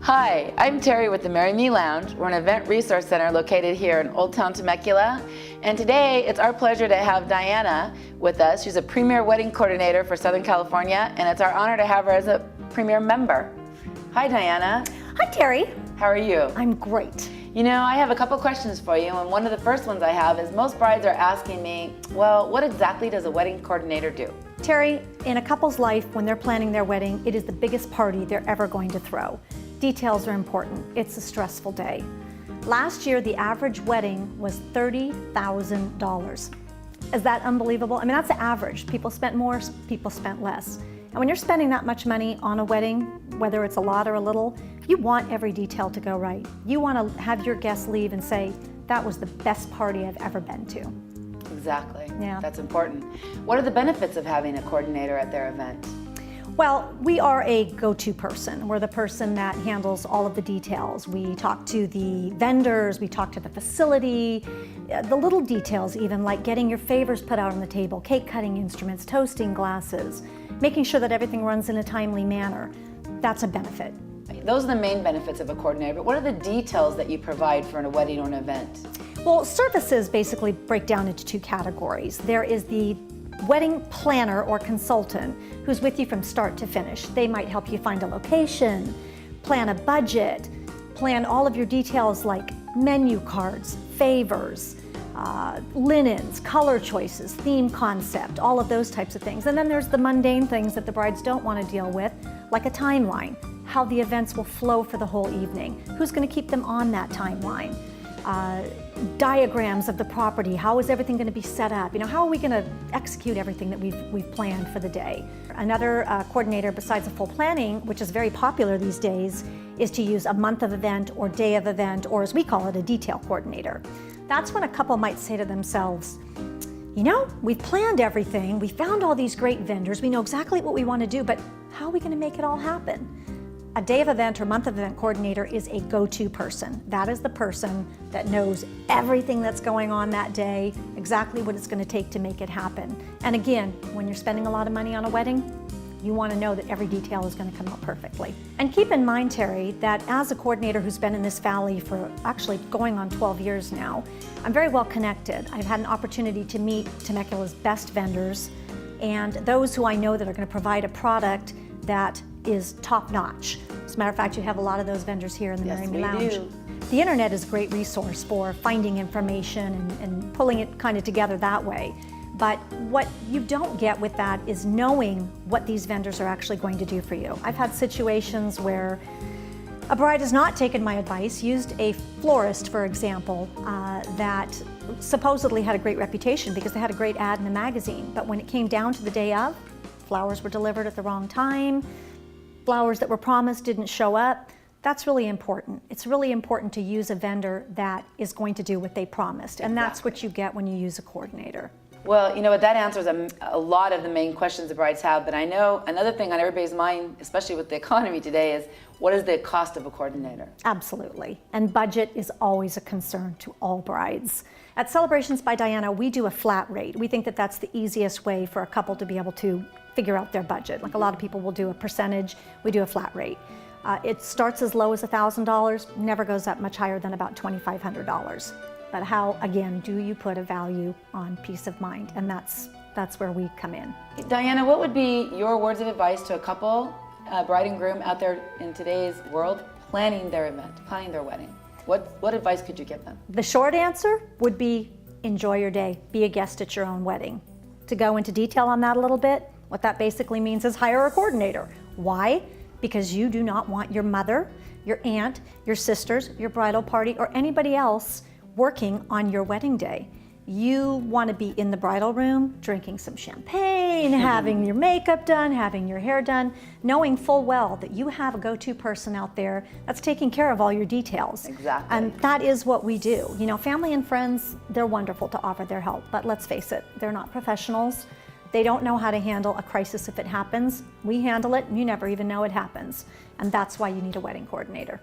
Hi, I'm Terry with the Marry Me Lounge. We're an event resource center located here in Old Town Temecula. And today it's our pleasure to have Diana with us. She's a premier wedding coordinator for Southern California, and it's our honor to have her as a premier member. Hi, Diana. Hi, Terry. How are you? I'm great. You know, I have a couple questions for you, and one of the first ones I have is most brides are asking me, well, what exactly does a wedding coordinator do? Terry, in a couple's life, when they're planning their wedding, it is the biggest party they're ever going to throw. Details are important. It's a stressful day. Last year, the average wedding was $30,000. Is that unbelievable? I mean, that's the average. People spent more, people spent less. And when you're spending that much money on a wedding, whether it's a lot or a little, you want every detail to go right. You want to have your guests leave and say, that was the best party I've ever been to. Exactly. Yeah. That's important. What are the benefits of having a coordinator at their event? Well, we are a go-to person. We're the person that handles all of the details. We talk to the vendors, we talk to the facility, the little details even, like getting your favors put out on the table, cake cutting instruments, toasting glasses, making sure that everything runs in a timely manner. That's a benefit. Those are the main benefits of a coordinator, but what are the details that you provide for a wedding or an event? Well, services basically break down into two categories. There is the wedding planner or consultant who's with you from start to finish. They might help you find a location, plan a budget, plan all of your details like menu cards, favors, linens, color choices, theme concept, all of those types of things. And then there's the mundane things that the brides don't want to deal with, like a timeline, how the events will flow for the whole evening, who's going to keep them on that timeline, diagrams of the property, how is everything going to be set up, you know, how are we going to execute everything that we've planned for the day. Another coordinator besides the full planning, which is very popular these days, is to use a month of event or day of event, or as we call it, a detail coordinator. That's when a couple might say to themselves, you know, we've planned everything, we found all these great vendors, we know exactly what we want to do, but how are we going to make it all happen? A day of event or month of event coordinator is a go-to person. That is the person that knows everything that's going on that day, exactly what it's going to take to make it happen. And again, when you're spending a lot of money on a wedding, you want to know that every detail is going to come out perfectly. And keep in mind, Terry, that as a coordinator who's been in this valley for actually going on 12 years now, I'm very well connected. I've had an opportunity to meet Temecula's best vendors and those who I know that are going to provide a product that is top-notch. As a matter of fact, you have a lot of those vendors here in the Marry Me Lounge. Do. The internet is a great resource for finding information and pulling it kind of together that way. But what you don't get with that is knowing what these vendors are actually going to do for you. I've had situations where a bride has not taken my advice, used a florist, for example, that supposedly had a great reputation because they had a great ad in the magazine. But when it came down to the day of, flowers were delivered at the wrong time, flowers that were promised didn't show up. That's really important. It's really important to use a vendor that is going to do what they promised, and that's what you get when you use a coordinator. Well, you know what, that answers a lot of the main questions the brides have, but I know another thing on everybody's mind, especially with the economy today, is what is the cost of a coordinator? Absolutely, and budget is always a concern to all brides. At Celebrations by Diana, we do a flat rate. We think that that's the easiest way for a couple to be able to figure out their budget. Like a lot of people will do a percentage, we do a flat rate. It starts as low as $1,000, never goes up much higher than about $2,500. But how, again, do you put a value on peace of mind? And that's where we come in. Diana, what would be your words of advice to a couple, bride and groom out there in today's world, planning their event, planning their wedding? What advice could you give them? The short answer would be enjoy your day, be a guest at your own wedding. To go into detail on that a little bit, what that basically means is hire a coordinator. Why? Because you do not want your mother, your aunt, your sisters, your bridal party, or anybody else working on your wedding day. You want to be in the bridal room, drinking some champagne, having your makeup done, having your hair done, knowing full well that you have a go-to person out there that's taking care of all your details. Exactly. And that is what we do. You know, family and friends, they're wonderful to offer their help, but let's face it, they're not professionals. They don't know how to handle a crisis if it happens. We handle it, and you never even know it happens. And that's why you need a wedding coordinator.